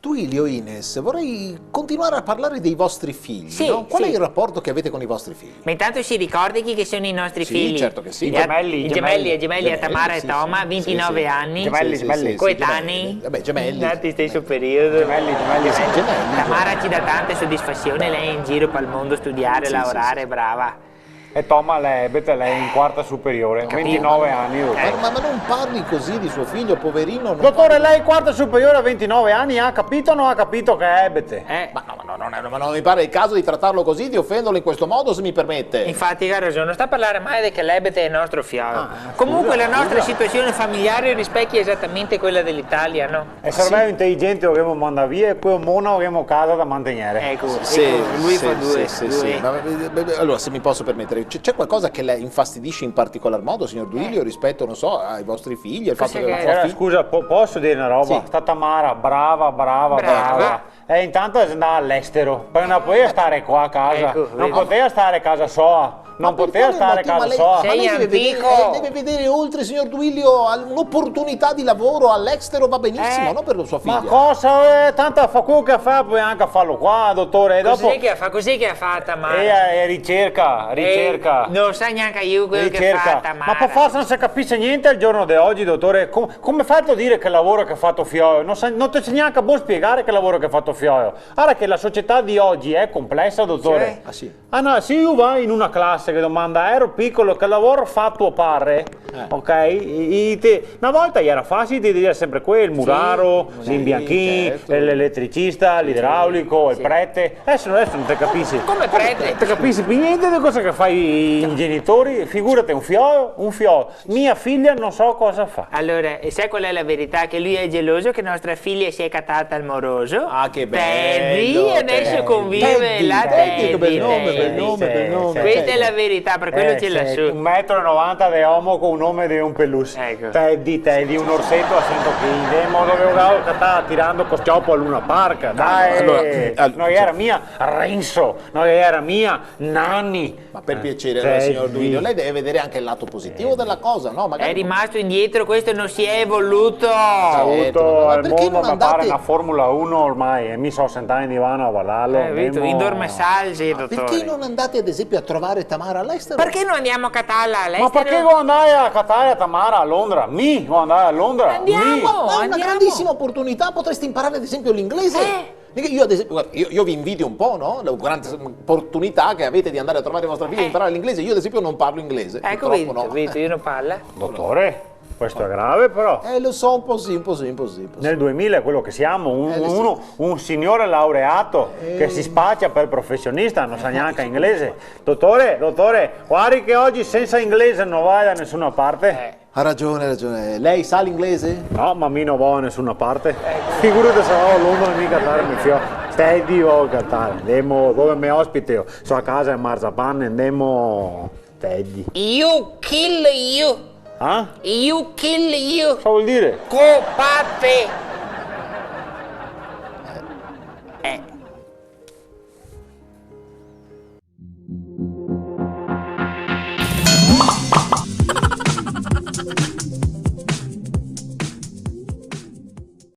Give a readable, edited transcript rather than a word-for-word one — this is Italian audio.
Duilio, Ines, vorrei continuare a parlare dei vostri figli, Sì, no? Qual sì. è il rapporto che avete con i vostri figli? Ma intanto si ricordi chi sono i nostri Sì, figli? certo che sì. I gemelli a Tamara e sì, Toma, sì. 29 Sì, sì. anni. Gemelli, Coetanei. gemelli. Vabbè, gemelli. Nati stesso periodo. Gemelli. Tamara ci dà tante soddisfazioni, lei è in giro per il mondo a studiare, Sì, lavorare, sì. brava. E Toma, lei è in quarta superiore, 29 anni. Ma non parli così di suo figlio, poverino. non Dottore, parli- lei in quarta superiore a 29 anni ha capito o non ha capito che è ebete? Ma non mi pare il caso di trattarlo così, di offenderlo in questo modo, se mi permette. Infatti ha ragione, non sta a parlare mai di che l'ebete è il nostro fiore. Comunque la nostra situazione familiare rispecchia esattamente quella dell'Italia, no? E sarebbe intelligente che manda via e poi Mona che casa da mantenere. Ecco, Sì, lui sì, fa due. sì. Allora, se mi posso permettere, c'è qualcosa che le infastidisce in particolar modo, signor Duilio, rispetto, non so, ai vostri figli, al fatto che la sua figlia... Scusa, posso dire una roba? Sì. Sta Tamara, brava. E intanto è andata all'estero, perché non poteva stare qua a casa, Ecco, non vedi. poteva stare a casa sua, non poteva stare a casa sua. Sei lei antico. deve vedere oltre, signor Duilio, un'opportunità di lavoro all'estero va benissimo, no per la sua figlia. Ma cosa? Tanto fa quello che fa, puoi anche farlo qua, dottore. E dopo Così che ha fatto Tamara? ricerca. Non sa neanche io quello che fa Tamara. Ma per forza non si capisce niente al giorno di oggi, dottore. Come fai a dire che lavoro che ha fatto Fioio? Non ti c'è neanche a buon spiegare che lavoro che ha fatto Fioio. Guarda che la società di oggi è complessa, dottore. Ah sì? Ah no, se io vai in una classe che domanda ero piccolo, che lavoro fa tuo padre? Ok? Una volta era facile di dire sempre quello, il muraro, l'imbianchin, certo. l'elettricista, l'idraulico, il prete. Adesso non ti capisci. Come prete? Non ti capisci più niente di cosa che fai i genitori, figurati un figlio. Mia figlia non so cosa fa. Allora, e sai qual è la verità? Che lui è geloso che nostra figlia si è catata al moroso. Ah, che Teddy bello, adesso Teddy. convive la Teddy, che bel nome, Teddy. bel nome. Questa è la verità, per quello ce l'ha su. 1,90 m di uomo con un nome di un pelus. Ecco. Teddy, un orsetto a 100 kg. Demo dovevo che stava tirando costiopo a Luna Park. Dai, non era mia Renzo, non era mia Nanni. Ma per piacere, allora, signor Duilio, lei deve vedere anche il lato positivo della cosa, no? Magari È rimasto indietro, questo non si è evoluto. Avuto ma al perché mondo non mi pare andate- una Formula 1 ormai e mi sono sentato in divano a guardarlo. I dormesalgi, dottore. Perché non andate ad esempio a trovare Tamara all'estero? Perché non andiamo a Catalla all'estero? Ma perché devo andare a Catania a Tamara a Londra? Devo andare a Londra? Andiamo! Ma è una Andiamo. grandissima opportunità, potreste imparare ad esempio l'inglese. Io ad esempio, guarda, io vi invidio un po', no? La grande opportunità che avete di andare a trovare vostra figlia e imparare l'inglese. Io ad esempio non parlo inglese. Ecco, purtroppo, vedi, io non parlo. Dottore, questo è grave però. Lo so, un po' sì. Nel 2000 è quello che siamo, un signore laureato che si spaccia per professionista, non sa neanche inglese. Dottore, guardi che oggi senza inglese non vai da nessuna parte. Ha ragione. Lei sa l'inglese? No, ma mi non va da nessuna parte. Figurati se vado a Londra e mi cantare mi fio. Teddy o cantare. Andiamo dove mi ospite io. Sono a casa in Marzapane, andiamo Teddy. You kill you. Ah? You kill you. Cosa vuol dire? Copate.